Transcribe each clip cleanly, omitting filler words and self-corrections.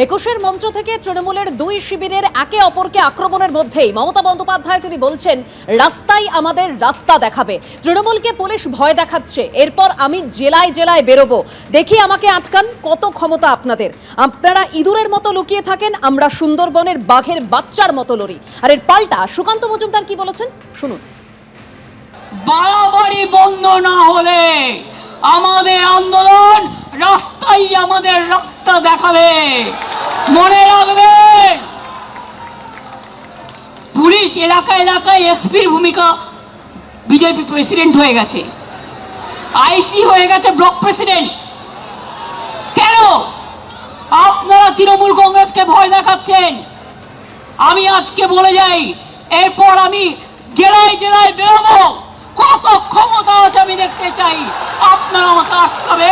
একুশের মঞ্চ থেকে তৃণমূলের দুই শিবিরের একে অপরকে আক্রমণের মধ্যেই মমতা বন্দ্যোপাধ্যায় তিনি বলছেন, রাস্তাই আমাদের রাস্তা দেখাবে। তৃণমূলকে পুলিশ ভয় দেখাচ্ছে, এরপর আমি জেলায় জেলায় বেরোবো, দেখি আমাকে আটকান, কত ক্ষমতা আপনাদের। আপনারা ইঁদুরের মতো লুকিয়ে থাকেন, আমরা সুন্দরবনের বাঘের বাচ্চার মতো লড়ি। আর এর পাল্টা সুকান্ত মজুমদার কি বলেছেন শুনুন। বাড়াবাড়ি বন্ধ না হলে আমাদের আন্দোলন রাস্তাই আমাদের রাস্তা দেখাবে। মনে রাখবে, পুলিশ এলাকায় এলাকায় এসপির ভূমিকা, বিজেপি প্রেসিডেন্ট হয়ে গেছে, আইসি হয়ে গেছে ব্লক প্রেসিডেন্ট। কেন আপনারা তৃণমূল কংগ্রেসকে ভয় দেখাচ্ছেন? আমি আজকে বলে যাই, এরপর আমি জেলায় জেলায় বেরোবো, কত ক্ষমতা আছে আমি দেখতে চাই। আপনারা আমাকে আটকাবে?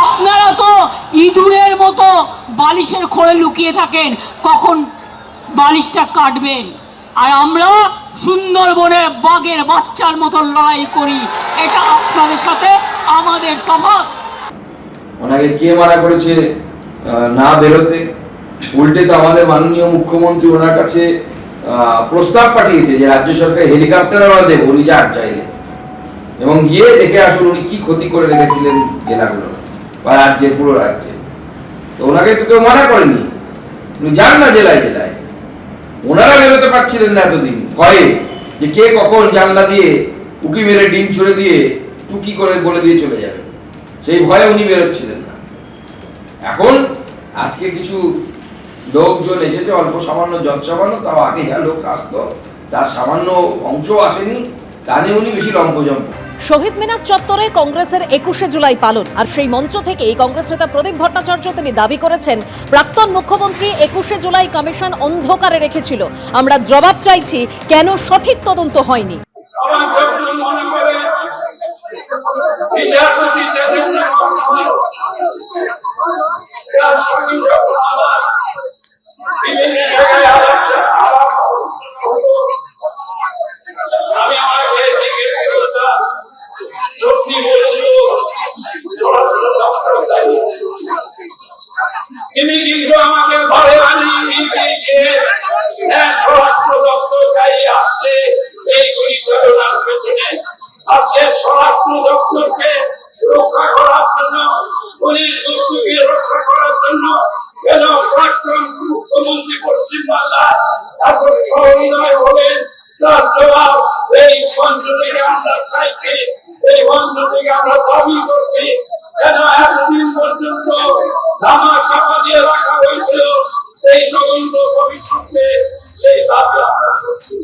আপনারা তো ইঁদুরের মতো বালিশের খোলে লুকিয়ে থাকেন, কখন বালিশটা কাটবেন। আর আমরা সুন্দরবনের বাঘের বাচ্চার মতো লড়াই করি, এটা আপনাদের সাথে আমাদের তফাৎ। ওনাকে কে মানা করেছে না বেরোতে? উল্টে তো আমাদের মাননীয় মুখ্যমন্ত্রী ওনার কাছে প্রস্তাব পাঠিয়েছে যে রাজ্য সরকার হেলিকপ্টার আমরা দেবো, উনি যান চাইলে, এবং গিয়ে দেখে আসুন উনি কি ক্ষতি করে রেখেছিলেন জেলাগুলো বা রাজ্যের, পুরো রাজ্যে। তো ওনাকে তো কেউ মানা করেনি, উনি যান না জেলায় জেলায়। ওনারা বেরোতে পারছিলেন না এতদিন ভয়ে যে কে কখন জানলা দিয়ে উকি মেরে ডিম ছড়ে দিয়ে টুকি করে বলে দিয়ে চলে যাবে, সেই ভয়ে উনি বেরোচ্ছিলেন না। এখন আজকে কিছু লোকজন এসেছে, অল্প সামান্য যৎসামান্য, তাও আগে যা লোক আসতো তার সামান্য অংশ আসেনি, তা নিয়ে উনি বেশি লম্পজম্প। শহীদ মিনার চত্বরে কংগ্রেসের 21শে জুলাই পালন, আর সেই মঞ্চ থেকেই কংগ্রেস নেতা প্রদীপ ভট্টাচার্য তিনি দাবি করেছেন, প্রাক্তন মুখ্যমন্ত্রী 21শে জুলাই কমিশন অন্ধকারে রেখেছিল, আমরা জবাব চাইছি কেন সঠিক তদন্ত হয়নি। তিনি কিন্তু আমাকে ঘরে বানিয়ে দিয়েছে, স্বরাষ্ট্র দপ্তর দায়ী আছে এই পরিচালনার পেছনে। আছে স্বরাষ্ট্র দপ্তরকে রক্ষা করার জন্য, পুলিশ দুর্নীতিকে রক্ষা করার জন্য কেন প্রাক্তন মুখ্যমন্ত্রী পশ্চিমবাংলা এত সহৃদয় হলেন, তার জবাব এই মঞ্চ থেকে আমরা চাইছি, এই মঞ্চ থেকে আমরা দাবি করছি। কেন এতদিন পর্যন্ত ধামা চাপা দিয়ে রাখা হয়েছিল এই তদন্ত কমিশনকে, সেই দাবি আমরা করছি।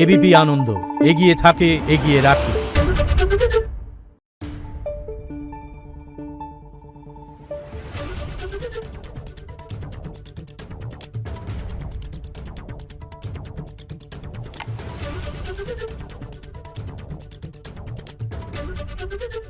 এবিপি আনন্দ, এগিয়ে থাকে, এগিয়ে রাখে। Thank you.